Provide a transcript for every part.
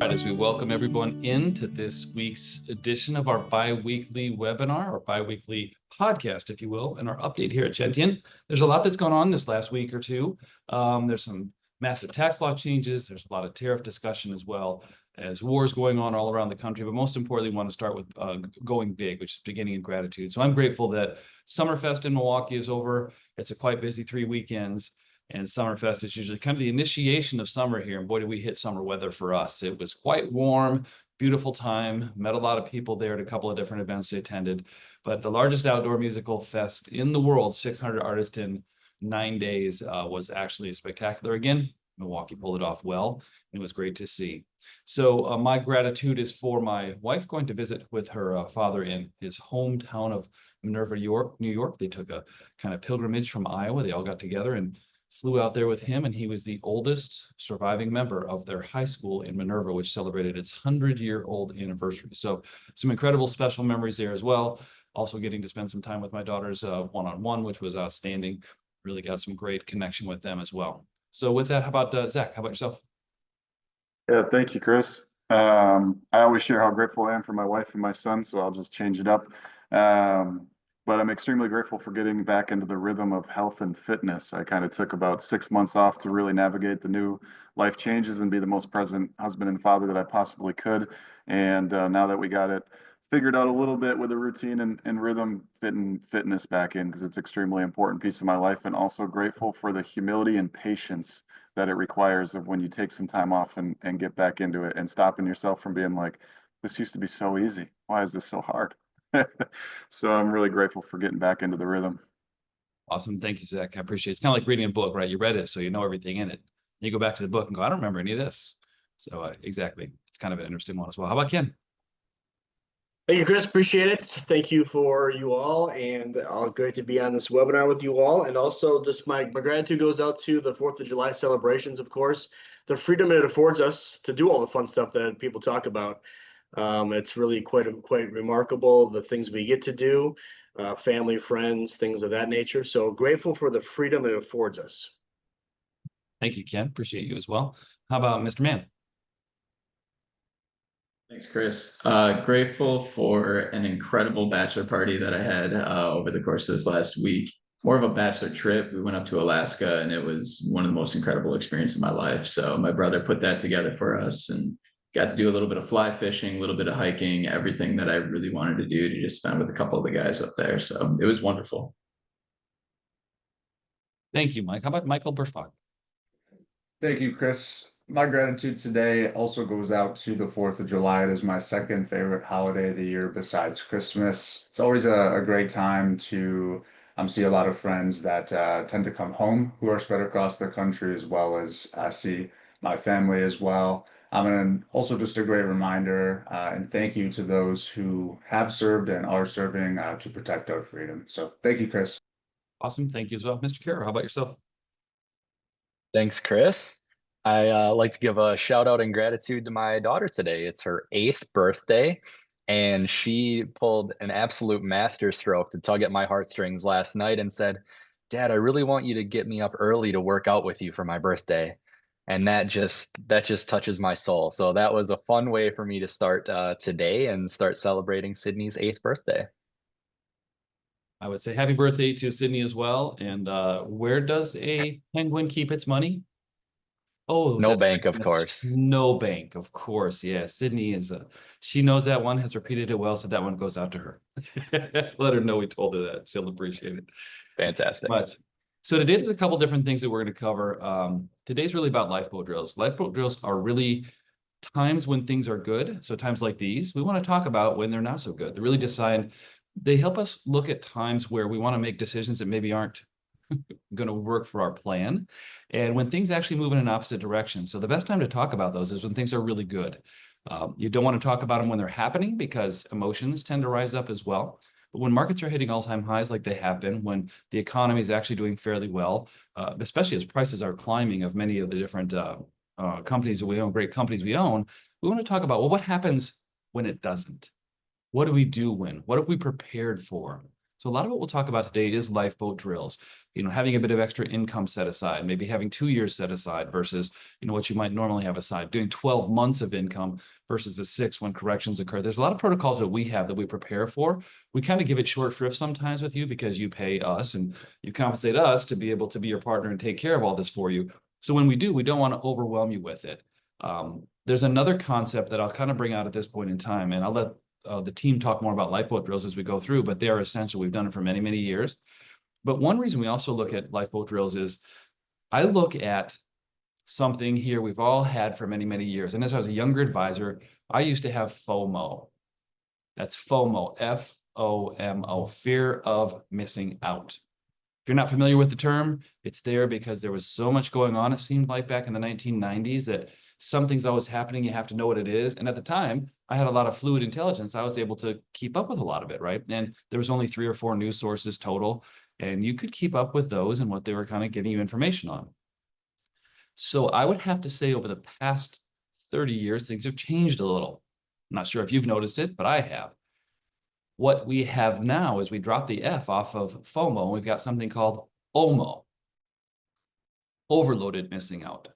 Right, as we welcome everyone into this week's edition of our bi-weekly webinar or bi-weekly podcast, if you will, and our update here at Gentian. There's a lot that's gone on this last week or two. There's some massive tax law changes. There's a lot of tariff discussion as well as wars going on all around the country. But most importantly, we want to start with going big, which is beginning in gratitude. So I'm grateful that Summerfest in Milwaukee is over. It's a quite busy 3 weekends. And Summerfest is usually kind of the initiation of summer here. And boy, did we hit summer weather for us. It was quite warm, beautiful time, met a lot of people there at a couple of different events we attended. But the largest outdoor musical fest in the world, 600 artists in 9 days, was actually spectacular again. Milwaukee pulled it off well, and it was great to see. So my gratitude is for my wife going to visit with her father in his hometown of Minerva, New York. They took a kind of pilgrimage from Iowa. They all got together and flew out there with him, and he was the oldest surviving member of their high school in Minerva, which celebrated its 100-year-old anniversary. So some incredible special memories there as well. Also getting to spend some time with my daughters one-on-one, which was outstanding. Really got some great connection with them as well. So with that, how about Zach? How about yourself? Yeah, thank you, Chris. I always share how grateful I am for my wife and my son, so I'll just change it up. But I'm extremely grateful for getting back into the rhythm of health and fitness. I kind of took about 6 months off to really navigate the new life changes and be the most present husband and father that I possibly could. And now that we got it figured out a little bit with a routine and rhythm, fitting fitness back in, because it's extremely important piece of my life, and also grateful for the humility and patience that it requires of when you take some time off and get back into it and stopping yourself from being like, this used to be so easy. Why is this so hard? So I'm really grateful for getting back into the rhythm. Awesome. Thank you, Zach. I appreciate it. It's kind of like reading a book, right? You read it, so you know everything in it. You go back to the book and go, I don't remember any of this. So exactly. It's kind of an interesting one as well. How about Ken? Thank you, Chris. Appreciate it. Thank you for you all, and great to be on this webinar with you all. And also, just my gratitude goes out to the 4th of July celebrations, of course. The freedom it affords us to do all the fun stuff that people talk about. It's really quite remarkable, the things we get to do, family, friends, things of that nature. So grateful for the freedom it affords us. Thank you, Ken. Appreciate you as well. How about Mr. Mann? Thanks, Chris. Grateful for an incredible bachelor party that I had over the course of this last week. More of a bachelor trip. We went up to Alaska, and it was one of the most incredible experiences of my life. So my brother put that together for us and got to do a little bit of fly fishing, a little bit of hiking, everything that I really wanted to do to just spend with a couple of the guys up there. So it was wonderful. Thank you, Mike. How about Michael Burschbach? Thank you, Chris. My gratitude today also goes out to the 4th of July. It is my second favorite holiday of the year besides Christmas. It's always a great time to see a lot of friends that tend to come home who are spread across the country, as well as see my family as well. And also just a great reminder and thank you to those who have served and are serving to protect our freedom. So thank you, Chris. Awesome. Thank you as well. Mr. Carroll, how about yourself? Thanks, Chris. I like to give a shout out and gratitude to my daughter today. It's her 8th birthday, and she pulled an absolute masterstroke to tug at my heartstrings last night and said, Dad, I really want you to get me up early to work out with you for my birthday. And that just touches my soul. So that was a fun way for me to start today and start celebrating Sydney's 8th birthday. I would say happy birthday to Sydney as well. And where does a penguin keep its money? Oh, no bank, of course. No bank, of course. Yeah, Sydney she knows that one, has repeated it well, so that one goes out to her. Let her know we told her that. She'll appreciate it. Fantastic. But so today there's a couple different things that we're going to cover. Today's really about lifeboat drills. Lifeboat drills are really times when things are good. So times like these, we want to talk about when they're not so good. They help us look at times where we want to make decisions that maybe aren't going to work for our plan, and when things actually move in an opposite direction. So the best time to talk about those is when things are really good. You don't want to talk about them when they're happening, because emotions tend to rise up as well. But when markets are hitting all-time highs like they have been, when the economy is actually doing fairly well, especially as prices are climbing of many of the different companies that we own, great companies we own, we want to talk about, well, what happens when it doesn't? What do we do when? What have we prepared for? So a lot of what we'll talk about today is lifeboat drills, having a bit of extra income set aside, maybe having 2 years set aside versus, what you might normally have aside, doing 12 months of income versus the 6 when corrections occur. There's a lot of protocols that we have that we prepare for. We kind of give it short shrift sometimes with you because you pay us and you compensate us to be able to be your partner and take care of all this for you. So when we do, we don't want to overwhelm you with it. There's another concept that I'll kind of bring out at this point in time, and I'll let the team talk more about lifeboat drills as we go through, but they are essential. We've done it for many, many years. But one reason we also look at lifeboat drills is I look at something here we've all had for many, many years. And as I was a younger advisor, I used to have FOMO. That's FOMO, F-O-M-O, fear of missing out. If you're not familiar with the term, it's there because there was so much going on, it seemed like back in the 1990s, that something's always happening, you have to know what it is. And at the time, I had a lot of fluid intelligence. I was able to keep up with a lot of it, right? And there was only 3 or 4 news sources total, and you could keep up with those and what they were kind of giving you information on. So I would have to say over the past 30 years, things have changed a little. I'm not sure if you've noticed it, but I have. What we have now is we drop the F off of FOMO, and we've got something called OMO, overloaded missing out.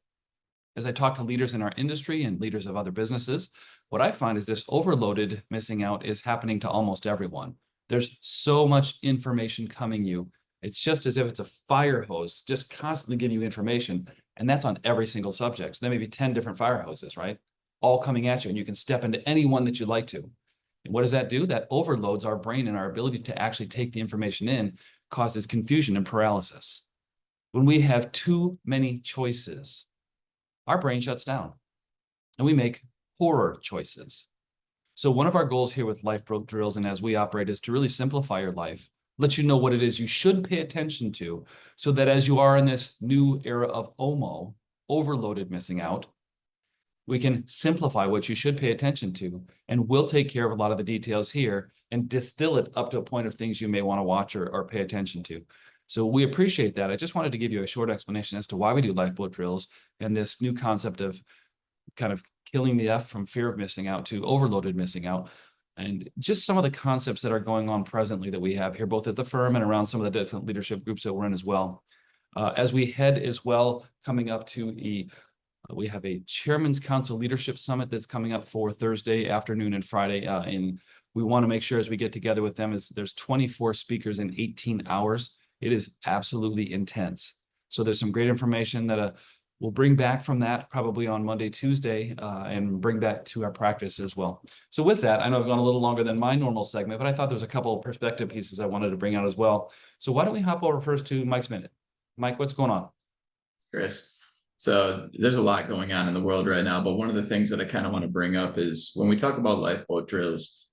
As I talk to leaders in our industry and leaders of other businesses, what I find is this overloaded missing out is happening to almost everyone. There's so much information coming you. It's just as if it's a fire hose, just constantly giving you information. And that's on every single subject. So there may be 10 different fire hoses, right? All coming at you, and you can step into any one that you'd like to. And what does that do? That overloads our brain, and our ability to actually take the information in causes confusion and paralysis. When we have too many choices, our brain shuts down and we make poorer choices. So one of our goals here with lifeboat drills and as we operate is to really simplify your life, let you know what it is you should pay attention to, so that as you are in this new era of OMO, overloaded missing out, we can simplify what you should pay attention to, and we'll take care of a lot of the details here and distill it up to a point of things you may want to watch or pay attention to. So we appreciate that. I just wanted to give you a short explanation as to why we do lifeboat drills and this new concept of kind of killing the F from fear of missing out to overloaded missing out, and just some of the concepts that are going on presently that we have here, both at the firm and around some of the different leadership groups that we're in as well. As we head as well, coming up to we have a Chairman's Council Leadership Summit that's coming up for Thursday afternoon and Friday. And we want to make sure as we get together with them is there's 24 speakers in 18 hours. It is absolutely intense. So there's some great information that we'll bring back from that probably on Monday, Tuesday, and bring that to our practice as well. So with that, I know I've gone a little longer than my normal segment, but I thought there was a couple of perspective pieces I wanted to bring out as well. So why don't we hop over first to Mike's Minute? Mike, what's going on? Chris. So there's a lot going on in the world right now, but one of the things that I kind of want to bring up is when we talk about lifeboat drills,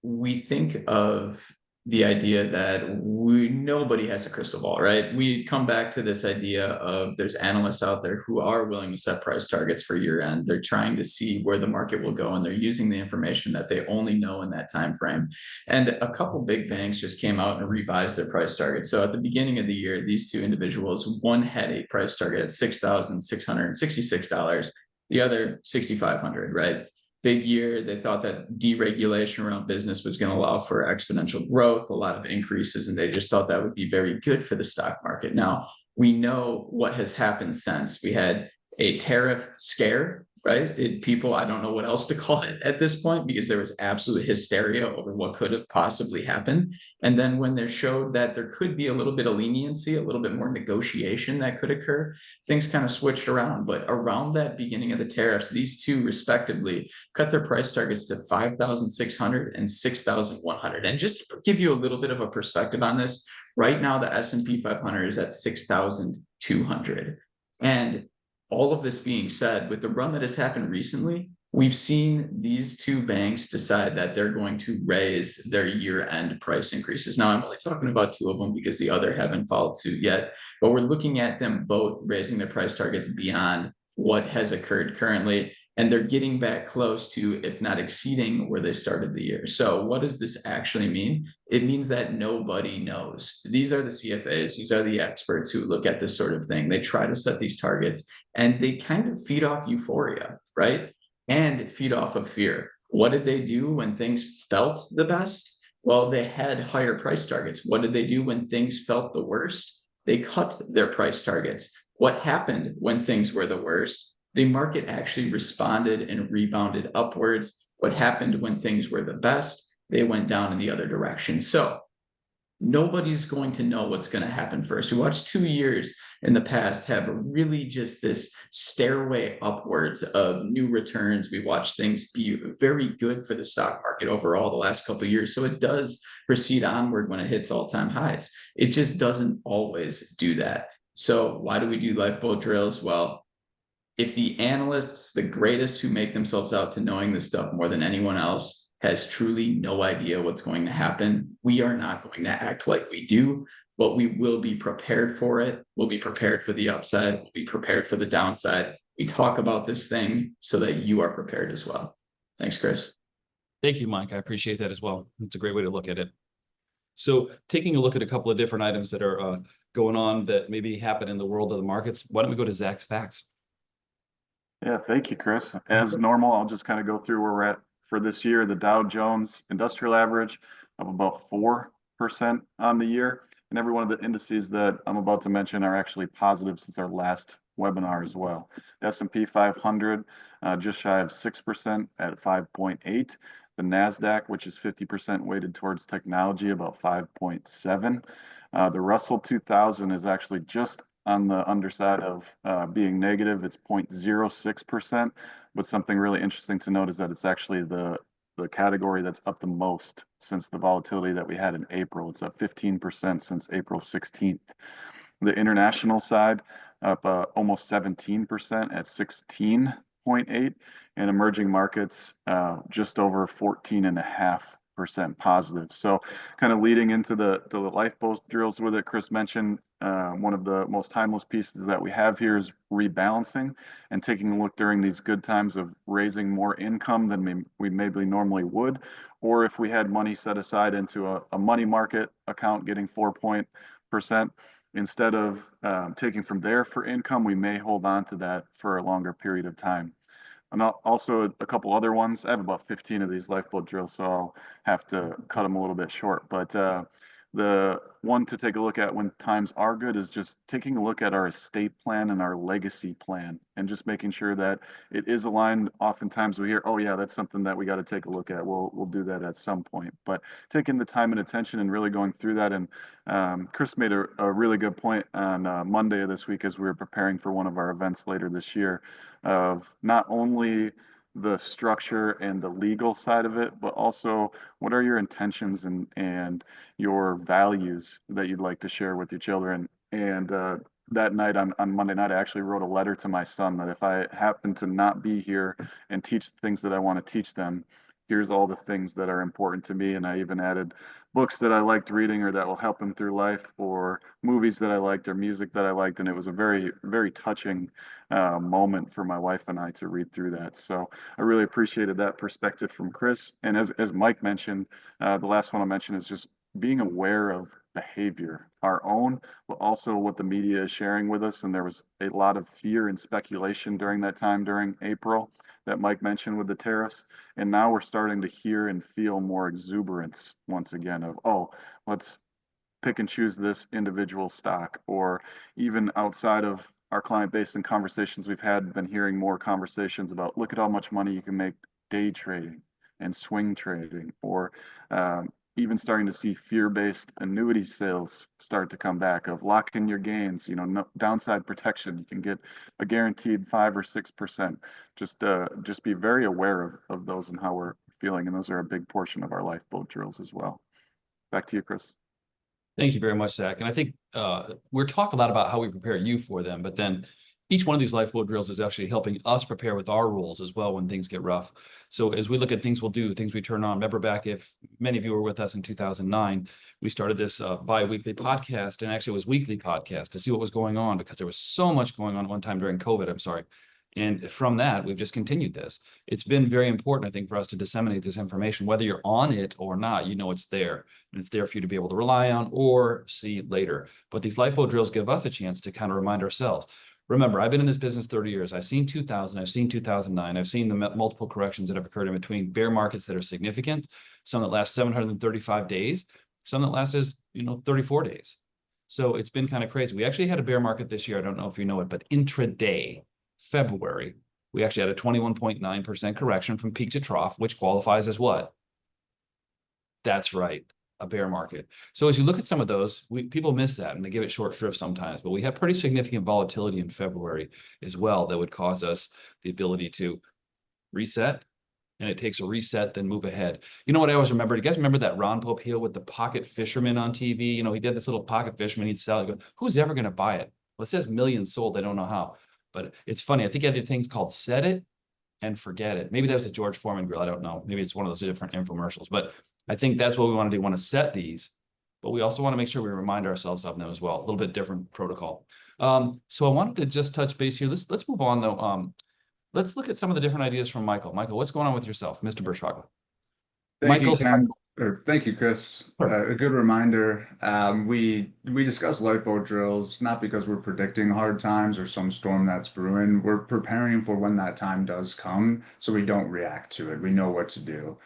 we think of the idea that nobody has a crystal ball, right? We come back to this idea of there's analysts out there who are willing to set price targets for year end. They're trying to see where the market will go, and they're using the information that they only know in that time frame. And a couple big banks just came out and revised their price targets. So at the beginning of the year, these two individuals, one had a price target at $6,666, the other $6,500, right? Big year. They thought that deregulation around business was going to allow for exponential growth, a lot of increases, and they just thought that would be very good for the stock market. Now, we know what has happened since. We had a tariff scare, right? People, I don't know what else to call it at this point, because there was absolute hysteria over what could have possibly happened. And then when they showed that there could be a little bit of leniency, a little bit more negotiation that could occur, things kind of switched around. But around that beginning of the tariffs, these two respectively cut their price targets to 5,600 and 6,100. And just to give you a little bit of a perspective on this, right now the S&P 500 is at 6,200. And all of this being said, with the run that has happened recently, we've seen these two banks decide that they're going to raise their year-end price increases. Now, I'm only talking about two of them because the other haven't followed suit yet, but we're looking at them both raising their price targets beyond what has occurred currently, and they're getting back close to, if not exceeding, where they started the year. So what does this actually mean? It means that nobody knows. These are the CFAs, these are the experts who look at this sort of thing. They try to set these targets, and they kind of feed off euphoria, right? And feed off of fear. What did they do when things felt the best? Well, they had higher price targets. What did they do when things felt the worst? They cut their price targets. What happened when things were the worst? The market actually responded and rebounded upwards. What happened when things were the best? They went down in the other direction. So nobody's going to know what's going to happen first. We watched 2 years in the past have really just this stairway upwards of new returns. We watched things be very good for the stock market overall the last couple of years. So it does proceed onward when it hits all-time highs. It just doesn't always do that. So why do we do lifeboat drills? Well, if the analysts, the greatest who make themselves out to knowing this stuff more than anyone else, has truly no idea what's going to happen, we are not going to act like we do, but we will be prepared for it. We'll be prepared for the upside. We'll be prepared for the downside. We talk about this thing so that you are prepared as well. Thanks, Chris. Thank you, Mike. I appreciate that as well. It's a great way to look at it. So taking a look at a couple of different items that are going on that maybe happen in the world of the markets, why don't we go to Zach's facts? Yeah, thank you, Chris. As normal, I'll just kind of go through where we're at for this year. The Dow Jones Industrial Average of about 4% on the year. And every one of the indices that I'm about to mention are actually positive since our last webinar as well. S&P 500 just shy of 6% at 5.8. The NASDAQ, which is 50% weighted towards technology, about 5.7. The Russell 2000 is actually just on the underside of being negative. It's 0.06%. But something really interesting to note is that it's actually the category that's up the most since the volatility that we had in April. It's up 15% since April 16th. The international side up almost 17% at 16.8, and emerging markets just over 14.5% positive. So kind of leading into the lifeboat drills with it, Chris mentioned one of the most timeless pieces that we have here is rebalancing and taking a look during these good times of raising more income than we maybe normally would, or if we had money set aside into a money market account getting 4%, instead of taking from there for income, we may hold on to that for a longer period of time. And also a couple other ones. I have about 15 of these lifeboat drills, so I'll have to cut them a little bit short. But the one to take a look at when times are good is just taking a look at our estate plan and our legacy plan and just making sure that it is aligned. Oftentimes we hear, oh yeah, that's something that we got to take a look at. We'll do that at some point. But taking the time and attention and really going through that. And Chris made a really good point on Monday of this week as we were preparing for one of our events later this year of not only the structure and the legal side of it, but also what are your intentions and your values that you'd like to share with your children. And that night on Monday night, I actually wrote a letter to my son that if I happen to not be here and teach the things that I want to teach them, here's all the things that are important to me. And I even added books that I liked reading or that will help him through life, or movies that I liked or music that I liked. And it was a very, very touching moment for my wife and I to read through that. So I really appreciated that perspective from Chris. And as Mike mentioned, the last one I'll mention is just being aware of behavior, our own, but also what the media is sharing with us. And there was a lot of fear and speculation during that time, during April, that Mike mentioned with the tariffs. And now we're starting to hear and feel more exuberance once again of, oh, let's pick and choose this individual stock. Or even outside of our client base and conversations we've had, been hearing more conversations about, look at how much money you can make day trading and swing trading, or even starting to see fear-based annuity sales start to come back of lock in your gains, no downside protection. You can get a guaranteed 5 or 6%. Just be very aware of those and how we're feeling. And those are a big portion of our lifeboat drills as well. Back to you, Chris. Thank you very much, Zach. And I think we're talking a lot about how we prepare you for them, but then each one of these lifeboat drills is actually helping us prepare with our rules as well when things get rough. So as we look at things we'll do, things we turn on, remember back, if many of you were with us in 2009, we started this bi-weekly podcast, and actually it was weekly podcast to see what was going on because there was so much going on at one time during COVID, I'm sorry. And from that, we've just continued this. It's been very important, I think, for us to disseminate this information, whether you're on it or not, it's there. And it's there for you to be able to rely on or see later. But these lifeboat drills give us a chance to kind of remind ourselves, Remember, I've been in this business 30 years. I've seen 2000, I've seen 2009, I've seen the multiple corrections that have occurred in between, bear markets that are significant, some that last 735 days, some that last 34 days. So it's been kind of crazy. We actually had a bear market this year. I don't know if you know it, but intraday, February, we actually had a 21.9% correction from peak to trough, which qualifies as what? That's right, a bear market. So as you look at some of those, people miss that and they give it short shrift sometimes, but we had pretty significant volatility in February as well that would cause us the ability to reset. And it takes a reset, then move ahead. You know what I always remember? Do you guys remember that Ron Popeil with the pocket fisherman on TV? You know, he did this little pocket fisherman. He'd sell it. Go, who's ever going to buy it? Well, it says millions sold. I don't know how. But it's funny. I think he had things called Set It and Forget It. Maybe that was a George Foreman grill. I don't know. Maybe it's one of those different infomercials. But I think that's what we want to do. We want to set these, but we also want to make sure we remind ourselves of them as well. A little bit different protocol. So I wanted to just touch base here. Let's move on though. Let's look at some of the different ideas from Michael. Michael, what's going on with yourself, Mr. Berschwager? Thank you, Chris. Sure. A good reminder. We discuss lifeboat drills not because we're predicting hard times or some storm that's brewing. We're preparing for when that time does come, so we don't react to it. We know what to do.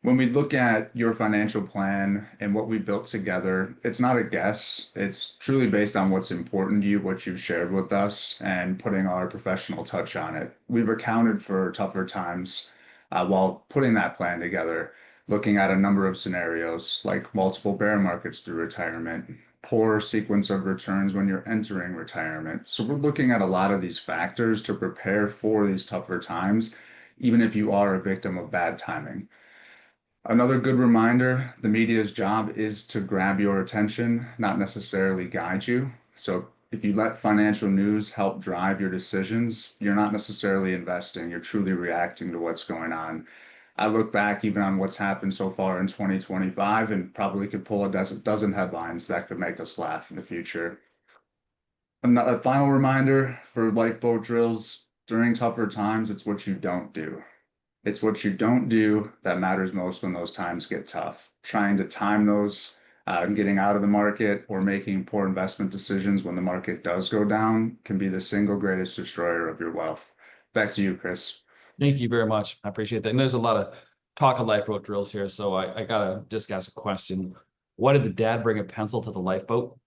When we look at your financial plan and what we built together, it's not a guess. It's truly based on what's important to you, what you've shared with us, and putting our professional touch on it. We've accounted for tougher times while putting that plan together, looking at a number of scenarios like multiple bear markets through retirement, poor sequence of returns when you're entering retirement. So we're looking at a lot of these factors to prepare for these tougher times, even if you are a victim of bad timing. Another good reminder, the media's job is to grab your attention, not necessarily guide you. So if you let financial news help drive your decisions, you're not necessarily investing, you're truly reacting to what's going on. I look back even on what's happened so far in 2025 and probably could pull a dozen headlines that could make us laugh in the future. A final reminder for lifeboat drills, during tougher times, it's what you don't do. It's what you don't do that matters most when those times get tough. Trying to time those, getting out of the market or making poor investment decisions when the market does go down can be the single greatest destroyer of your wealth. Back to you, Chris. Thank you very much. I appreciate that. And there's a lot of talk of lifeboat drills here. So I gotta just ask a question. Why did the dad bring a pencil to the lifeboat?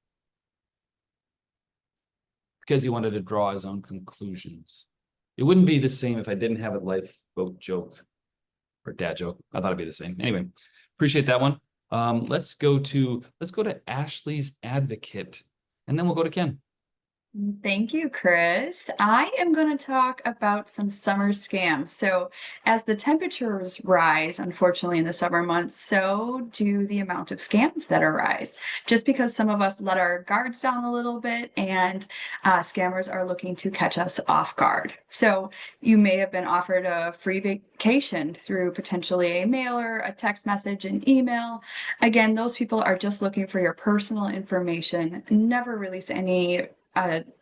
Because he wanted to draw his own conclusions. It wouldn't be the same if I didn't have a lifeboat joke or dad joke. I thought it'd be the same. Anyway, appreciate that one. Let's go to Ashley's advocate, and then we'll go to Ken. Thank you, Chris. I am going to talk about some summer scams. So, as the temperatures rise, unfortunately, in the summer months, so do the amount of scams that arise. Just because some of us let our guards down a little bit, and scammers are looking to catch us off guard. So, you may have been offered a free vacation through potentially a mailer, a text message, an email. Again, those people are just looking for your personal information. Never release any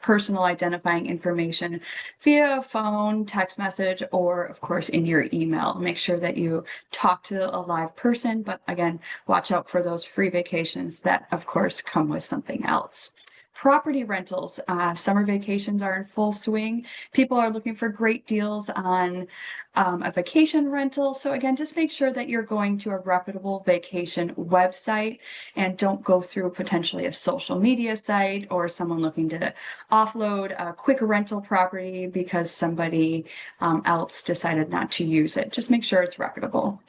personal identifying information via phone, text message, or of course in your email. Make sure that you talk to a live person, but again, watch out for those free vacations that of course come with something else. Property rentals, summer vacations are in full swing. People are looking for great deals on a vacation rental. So again, just make sure that you're going to a reputable vacation website and don't go through potentially a social media site or someone looking to offload a quick rental property because somebody else decided not to use it. Just make sure it's reputable.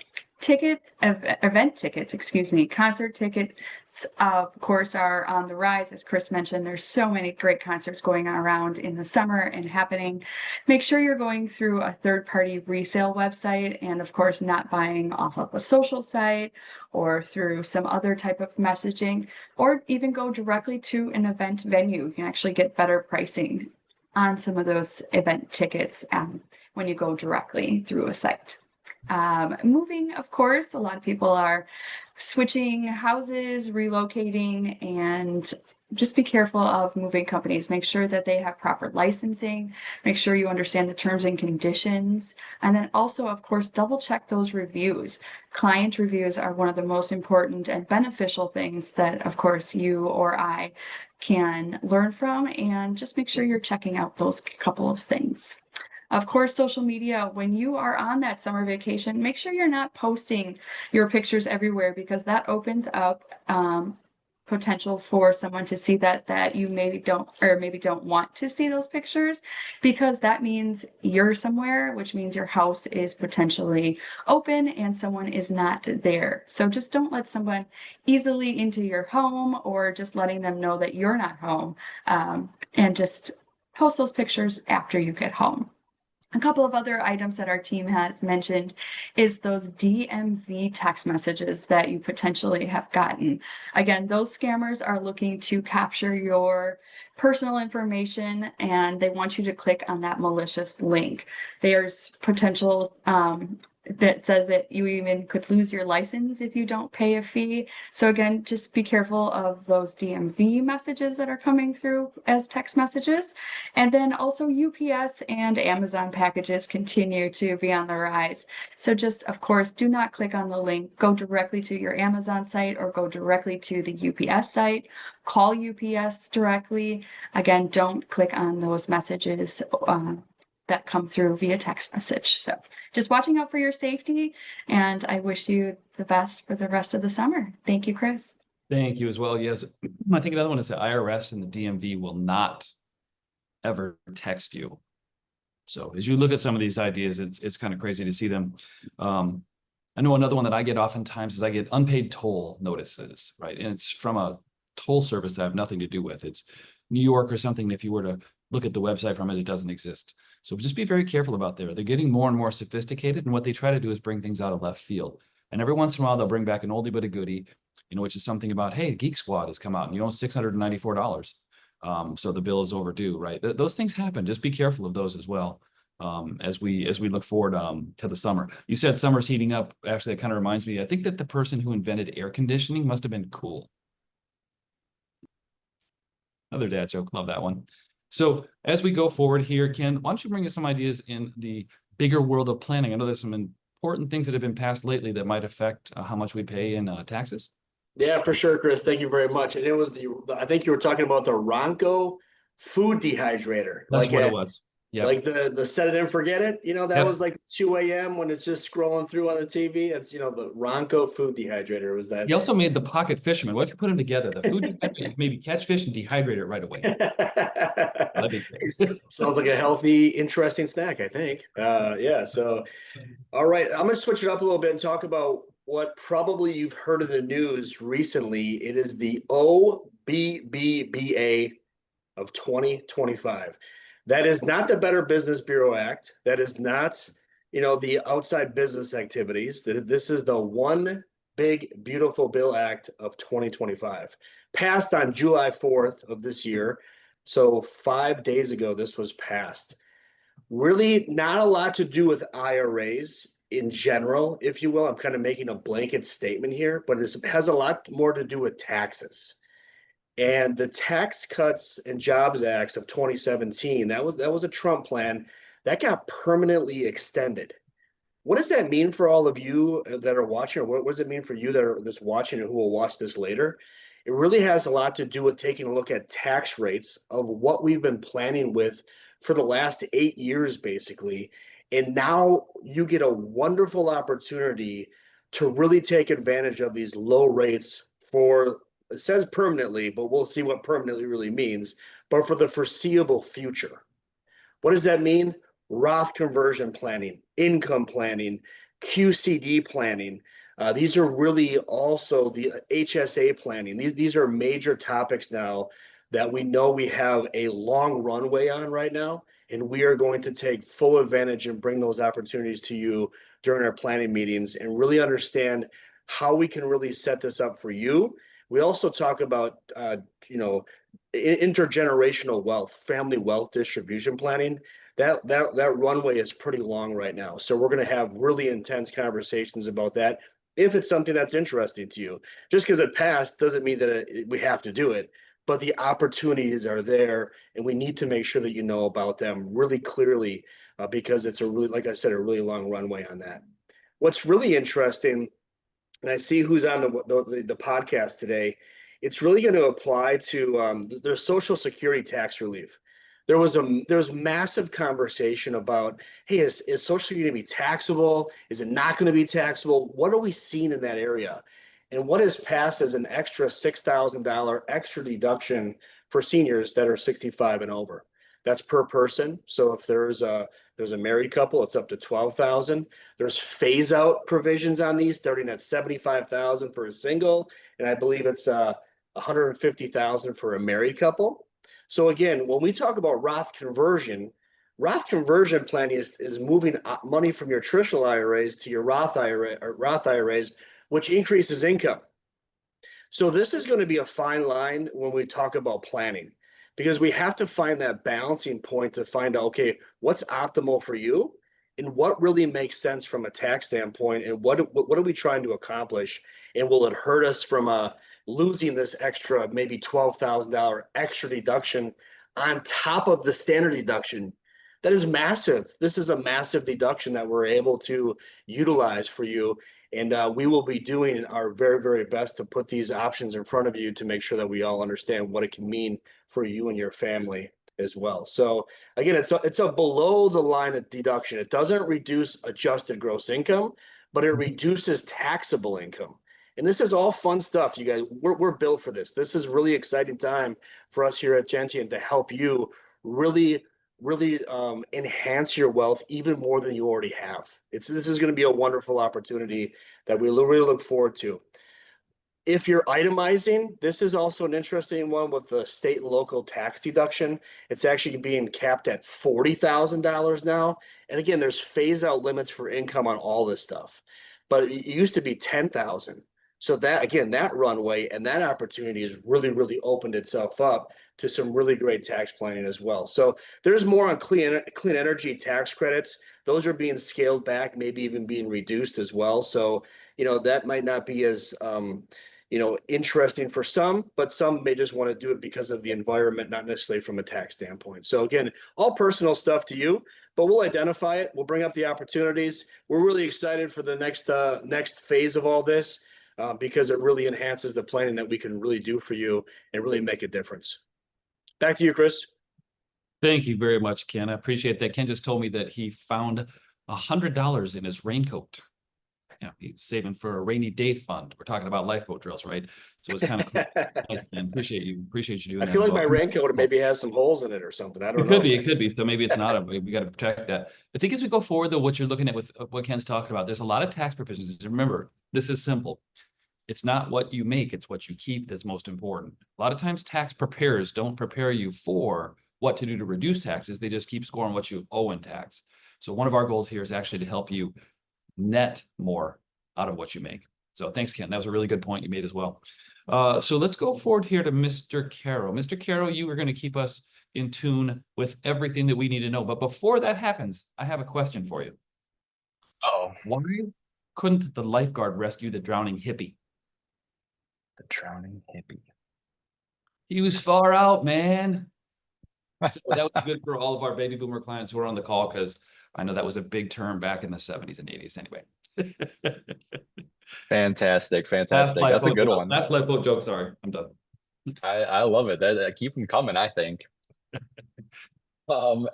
Event tickets, concert tickets, of course, are on the rise. As Chris mentioned, there's so many great concerts going on around in the summer and happening. Make sure you're going through a third-party resale website and, of course, not buying off of a social site or through some other type of messaging, or even go directly to an event venue. You can actually get better pricing on some of those event tickets when you go directly through a site. Moving, of course, a lot of people are switching houses, relocating, and just be careful of moving companies. Make sure that they have proper licensing. Make sure you understand the terms and conditions. And then also, of course, double check those reviews. Client reviews are one of the most important and beneficial things that, of course, you or I can learn from. And just make sure you're checking out those couple of things. Of course, social media, when you are on that summer vacation, make sure you're not posting your pictures everywhere, because that opens up potential for someone to see that you maybe don't want to see those pictures, because that means you're somewhere, which means your house is potentially open and someone is not there. So just don't let someone easily into your home, or just letting them know that you're not home, and just post those pictures after you get home. A couple of other items that our team has mentioned is those DMV text messages that you potentially have gotten. Again, those scammers are looking to capture your personal information, and they want you to click on that malicious link. There's potential that says that you even could lose your license if you don't pay a fee. So again, just be careful of those DMV messages that are coming through as text messages. And then also UPS and Amazon packages continue to be on the rise. So just, of course, do not click on the link. Go directly to your Amazon site or go directly to the UPS site. Call UPS directly. Again, don't click on those messages that come through via text message. So just watching out for your safety, and I wish you the best for the rest of the summer. Thank you, Chris. Thank you as well. Yes. I think another one is the IRS and the DMV will not ever text you. So as you look at some of these ideas, it's kind of crazy to see them. I know another one that I get oftentimes is I get unpaid toll notices, right? And it's from a toll service that I have nothing to do with. It's New York or something. If you were to look at the website from it, it doesn't exist. So just be very careful about there. They're getting more and more sophisticated, and what they try to do is bring things out of left field. And every once in a while, they'll bring back an oldie but a goodie, which is something about, hey, Geek Squad has come out and you owe $694. So the bill is overdue, right? Those things happen. Just be careful of those as well. As we look forward to the summer. You said summer's heating up. Actually, that kind of reminds me, I think that the person who invented air conditioning must have been cool. Another dad joke, love that one. So as we go forward here, Ken, why don't you bring us some ideas in the bigger world of planning? I know there's some important things that have been passed lately that might affect how much we pay in taxes. Yeah, for sure, Chris. Thank you very much. And it was I think you were talking about the Ronco food dehydrator. That's like what it was. Yeah. Like the set it and forget it, that Yep. was like 2 a.m. when it's just scrolling through on the TV. It's, the Ronco food dehydrator was that. He also made the pocket fisherman. What if you put them together? The food dehydrator, maybe catch fish and dehydrate it right away. That'd be great. Sounds like a healthy, interesting snack, I think. Yeah. So, all right, I'm going to switch it up a little bit and talk about what probably you've heard in the news recently. It is the OBBBA of 2025. That is not the Better Business Bureau Act. That is not, the outside business activities. This is the One Big Beautiful Bill Act of 2025, passed on July 4th of this year. So 5 days ago, this was passed. Really not a lot to do with IRAs in general, if you will. I'm kind of making a blanket statement here, but it has a lot more to do with taxes. And the Tax Cuts and Jobs Acts of 2017, that was a Trump plan that got permanently extended. What does that mean for all of you that are watching, or what does it mean for you that's watching and who will watch this later? It really has a lot to do with taking a look at tax rates of what we've been planning with for the last 8 years, basically. And now you get a wonderful opportunity to really take advantage of these low rates for, it says permanently, but we'll see what permanently really means, but for the foreseeable future. What does that mean? Roth conversion planning, income planning, QCD planning. These are really also the HSA planning. These are major topics now that we know we have a long runway on right now, and we are going to take full advantage and bring those opportunities to you during our planning meetings and really understand how we can really set this up for you. We also talk about, intergenerational wealth, family wealth distribution planning. That runway is pretty long right now. So we're going to have really intense conversations about that. If it's something that's interesting to you, just because it passed doesn't mean that we have to do it. but the opportunities are there, and we need to make sure that you know about them really clearly, because it's a really, like I said, a really long runway on that. What's really interesting, and I see who's on the podcast today, it's really going to apply to their Social Security tax relief. There's massive conversation about, hey, is Social Security going to be taxable? Is it not going to be taxable? What are we seeing in that area? And what is passed as an extra $6,000 extra deduction for seniors that are 65 and over? That's per person. So if there's a married couple, it's up to 12,000. There's phase out provisions on these, starting at 75,000 for a single, and I believe it's 150,000 for a married couple. So again, when we talk about Roth conversion planning is moving money from your traditional IRAs to your Roth IRAs, which increases income. So this is going to be a fine line when we talk about planning, because we have to find that balancing point to find out, okay, what's optimal for you and what really makes sense from a tax standpoint, and what are we trying to accomplish, and will it hurt us from losing this extra maybe $12,000 extra deduction on top of the standard deduction? That is massive. This is a massive deduction that we're able to utilize for you. And we will be doing our very, very best to put these options in front of you to make sure that we all understand what it can mean for you and your family as well. So again, it's a below the line deduction. It doesn't reduce adjusted gross income, but it reduces taxable income. And this is all fun stuff, you guys. We're built for this. This is really exciting time for us here at Gentian to help you really enhance your wealth even more than you already have. This is going to be a wonderful opportunity that we really look forward to. If you're itemizing, this is also an interesting one with the state and local tax deduction. It's actually being capped at $40,000 now. And again, there's phase out limits for income on all this stuff, but it used to be 10,000. So that, again, that runway and that opportunity has really opened itself up to some really great tax planning as well. So there's more on clean energy tax credits. Those are being scaled back, maybe even being reduced as well. So, that might not be as, interesting for some, but some may just want to do it because of the environment, not necessarily from a tax standpoint. So again, all personal stuff to you, but we'll identify it. We'll bring up the opportunities. We're really excited for the next phase of all this, because it really enhances the planning that we can really do for you and really make a difference. Back to you, Chris. Thank you very much, Ken. I appreciate that. Ken just told me that he found $100 in his raincoat. He's saving for a rainy day fund. We're talking about lifeboat drills, right? So it's kind of cool. Nice, Ken. Appreciate you doing that. I feel like my raincoat maybe has some holes in it or something. I don't know. It could be. So maybe it's not. We got to protect that. I think as we go forward, though, what you're looking at with what Ken's talking about, there's a lot of tax provisions. Remember, this is simple. It's not what you make, it's what you keep that's most important. A lot of times tax preparers don't prepare you for what to do to reduce taxes. They just keep scoring what you owe in tax. So one of our goals here is actually to help you net more out of what you make. So thanks, Ken. That was a really good point you made as well. So let's go forward here to Mr. Caro. Mr. Caro, you are going to keep us in tune with everything that we need to know. But before that happens, I have a question for you. Oh, Why couldn't the lifeguard rescue the drowning hippie? the drowning hippie. He was far out, man. So that was good for all of our baby boomer clients who are on the call, because I know that was a big term back in the 70s and 80s anyway. Fantastic. That's a good one. That's lifeboat joke. Sorry, I'm done. I love it. That keep them coming, I think.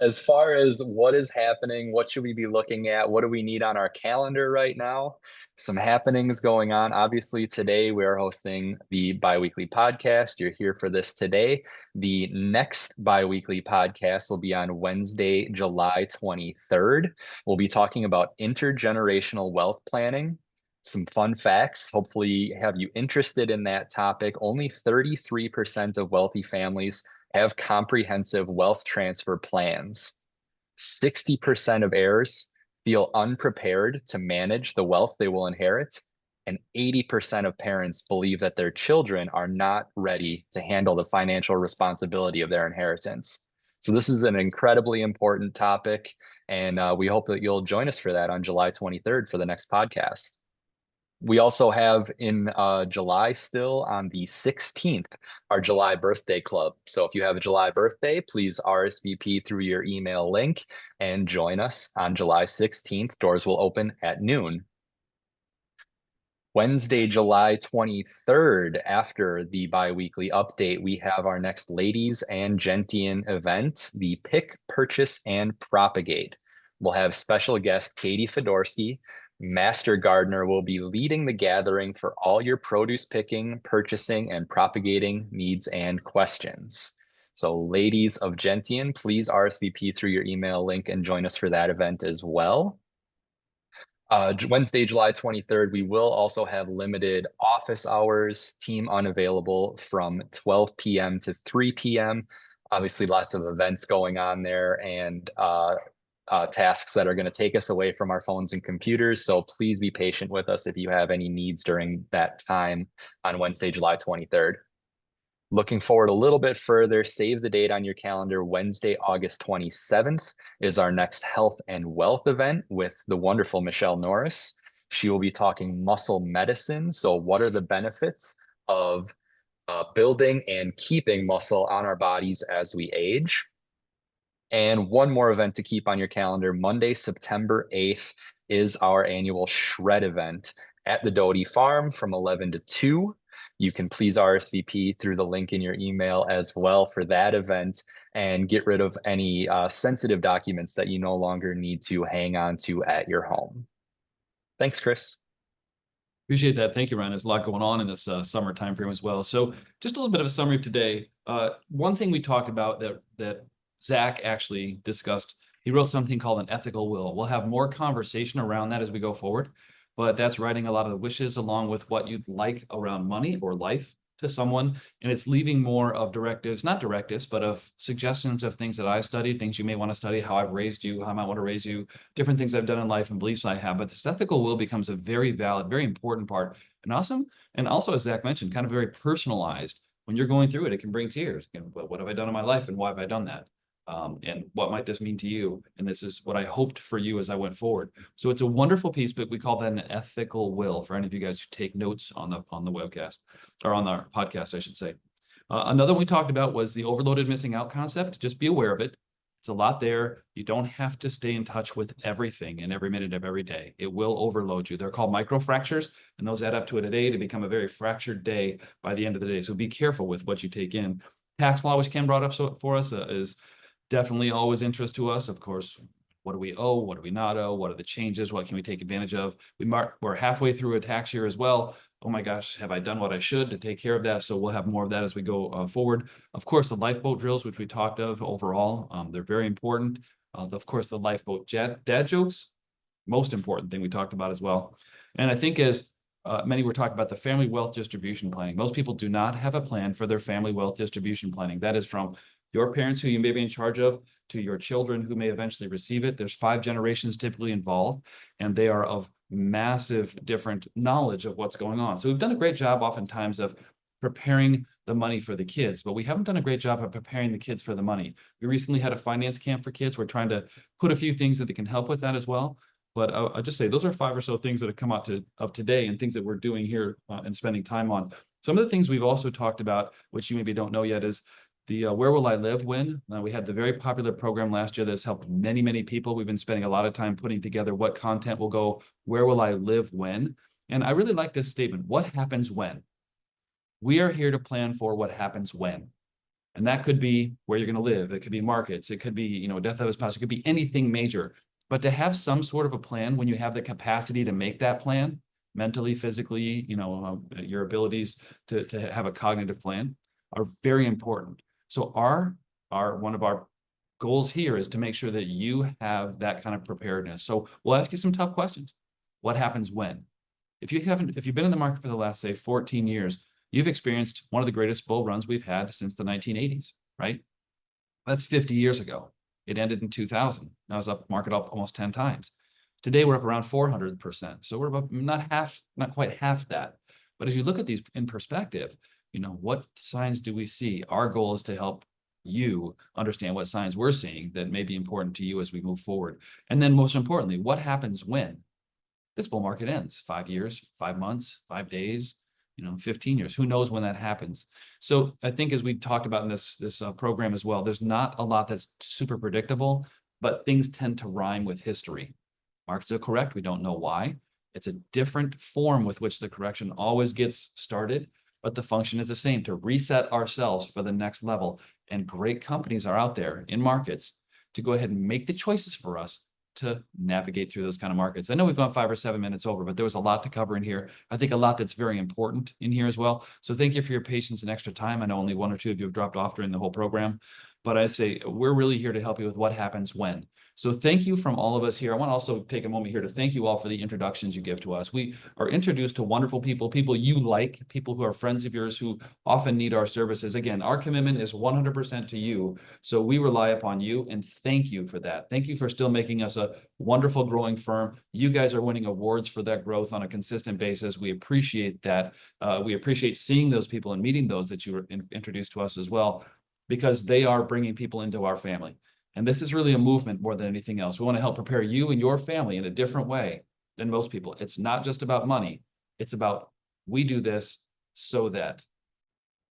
As far as what is happening, what should we be looking at? What do we need on our calendar right now? Some happenings going on. Obviously, today we are hosting the bi-weekly podcast. You're here for this today. The next bi-weekly podcast will be on Wednesday, July 23rd. We'll be talking about intergenerational wealth planning. Some fun facts, hopefully have you interested in that topic. Only 33% of wealthy families have comprehensive wealth transfer plans. 60% of heirs feel unprepared to manage the wealth they will inherit. And 80% of parents believe that their children are not ready to handle the financial responsibility of their inheritance. So this is an incredibly important topic, and we hope that you'll join us for that on July 23rd for the next podcast. We also have in July still on the 16th, our July birthday club. So if you have a July birthday, please RSVP through your email link and join us on July 16th. Doors will open at noon. Wednesday, July 23rd, after the biweekly update, we have our next Ladies and Gentian event, the Pick, Purchase, and Propagate. We'll have special guest Katie Fedorsky. Master Gardener will be leading the gathering for all your produce picking, purchasing, and propagating needs and questions. So ladies of Gentian, please RSVP through your email link and join us for that event as well. Wednesday, July 23rd, we will also have limited office hours, team unavailable from 12 p.m. to 3 p.m. Obviously, lots of events going on there and tasks that are going to take us away from our phones and computers. So please be patient with us if you have any needs during that time on Wednesday, July 23rd. Looking forward a little bit further, save the date on your calendar. Wednesday, August 27th is our next health and wealth event with the wonderful Michelle Norris. She will be talking muscle medicine. So what are the benefits of building and keeping muscle on our bodies as we age? And one more event to keep on your calendar. Monday, September 8th is our annual shred event at the Doty Farm from 11 to 2. You can please RSVP through the link in your email as well for that event and get rid of any sensitive documents that you no longer need to hang on to at your home. Thanks, Chris. Appreciate that. Thank you, Ryan. There's a lot going on in this summer timeframe as well. So just a little bit of a summary of today. One thing we talked about that Zach actually discussed, he wrote something called an ethical will. We'll have more conversation around that as we go forward, but that's writing a lot of the wishes along with what you'd like around money or life to someone. And it's leaving more of directives, not directives, but of suggestions of things that I studied, things you may want to study, how I've raised you, how I might want to raise you, different things I've done in life and beliefs I have. But this ethical will becomes a very valid, very important part and awesome. And also, as Zach mentioned, kind of very personalized. When you're going through it, it can bring tears. What have I done in my life and why have I done that? And what might this mean to you? And this is what I hoped for you as I went forward. So it's a wonderful piece, but we call that an ethical will for any of you guys who take notes on the webcast or on our podcast, I should say. Another one we talked about was the overloaded missing out concept. Just be aware of it. It's a lot there. You don't have to stay in touch with everything in every minute of every day. It will overload you. They're called microfractures, and those add up to a day to become a very fractured day by the end of the day. So be careful with what you take in. Tax law, which Ken brought up for us, is definitely always interest to us. Of course, what do we owe? What do we not owe? What are the changes? What can we take advantage of? We're halfway through a tax year as well. Oh my gosh, have I done what I should to take care of that? So we'll have more of that as we go forward. Of course, the lifeboat drills, which we talked of overall, they're very important. Of course, the lifeboat dad jokes, most important thing we talked about as well. And I think as many were talking about the family wealth distribution planning. Most people do not have a plan for their family wealth distribution planning. That is from your parents who you may be in charge of to your children who may eventually receive it. There's 5 generations typically involved, and they are of massive different knowledge of what's going on. So we've done a great job oftentimes of preparing the money for the kids, but we haven't done a great job of preparing the kids for the money. We recently had a finance camp for kids. We're trying to put a few things that they can help with that as well. But I'll just say those are 5 or so things that have come out of today and things that we're doing here and spending time on. Some of the things we've also talked about, which you maybe don't know yet, is the Where Will I Live When? We had the very popular program last year that's helped many, many people. We've been spending a lot of time putting together what content will go, where will I live when? And I really like this statement, what happens when? We are here to plan for what happens when. And that could be where you're going to live. It could be markets. It could be, death of a spouse. It could be anything major. But to have some sort of a plan when you have the capacity to make that plan, mentally, physically, your abilities to have a cognitive plan are very important. So one of our goals here is to make sure that you have that kind of preparedness. So we'll ask you some tough questions. What happens when? If you've been in the market for the last, say, 14 years, you've experienced one of the greatest bull runs we've had since the 1980s, right? That's 50 years ago. It ended in 2000. Now it's market up almost 10 times. Today we're up around 400%. So we're about not quite half that. But as you look at these in perspective, what signs do we see? Our goal is to help you understand what signs we're seeing that may be important to you as we move forward. And then most importantly, what happens when? this bull market ends. 5 years, 5 months, 5 days, 15 years. Who knows when that happens? So I think as we talked about in this program as well, there's not a lot that's super predictable, but things tend to rhyme with history. Markets are correct. We don't know why. It's a different form with which the correction always gets started, but the function is the same, to reset ourselves for the next level. And great companies are out there in markets to go ahead and make the choices for us to navigate through those kind of markets. I know we've gone 5 or 7 minutes over, but there was a lot to cover in here. I think a lot that's very important in here as well. So thank you for your patience and extra time. I know only 1 or 2 of you have dropped off during the whole program, but I'd say we're really here to help you with what happens when. So thank you from all of us here. I want to also take a moment here to thank you all for the introductions you give to us. We are introduced to wonderful people, people you like, people who are friends of yours who often need our services. Again, our commitment is 100% to you. So we rely upon you, and thank you for that. Thank you for still making us a wonderful growing firm. You guys are winning awards for that growth on a consistent basis. We appreciate that. We appreciate seeing those people and meeting those that you were introduced to us as well, because they are bringing people into our family. And this is really a movement more than anything else. We want to help prepare you and your family in a different way than most people. It's not just about money. It's about, we do this so that.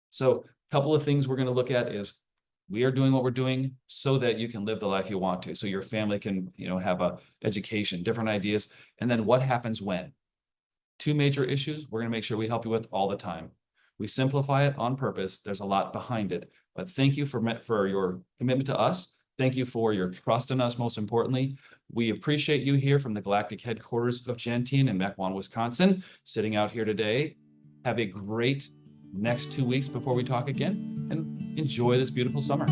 So a couple of things we're going to look at is, we are doing what we're doing so that you can live the life you want to. So your family can, have a education, different ideas. And then what happens when? 2 major issues we're going to make sure we help you with all the time. We simplify it on purpose. There's a lot behind it. But thank you for your commitment to us. Thank you for your trust in us, most importantly. We appreciate you here from the galactic headquarters of Gentian in Mequon, Wisconsin, sitting out here today. Have a great next 2 weeks before we talk again, and enjoy this beautiful summer.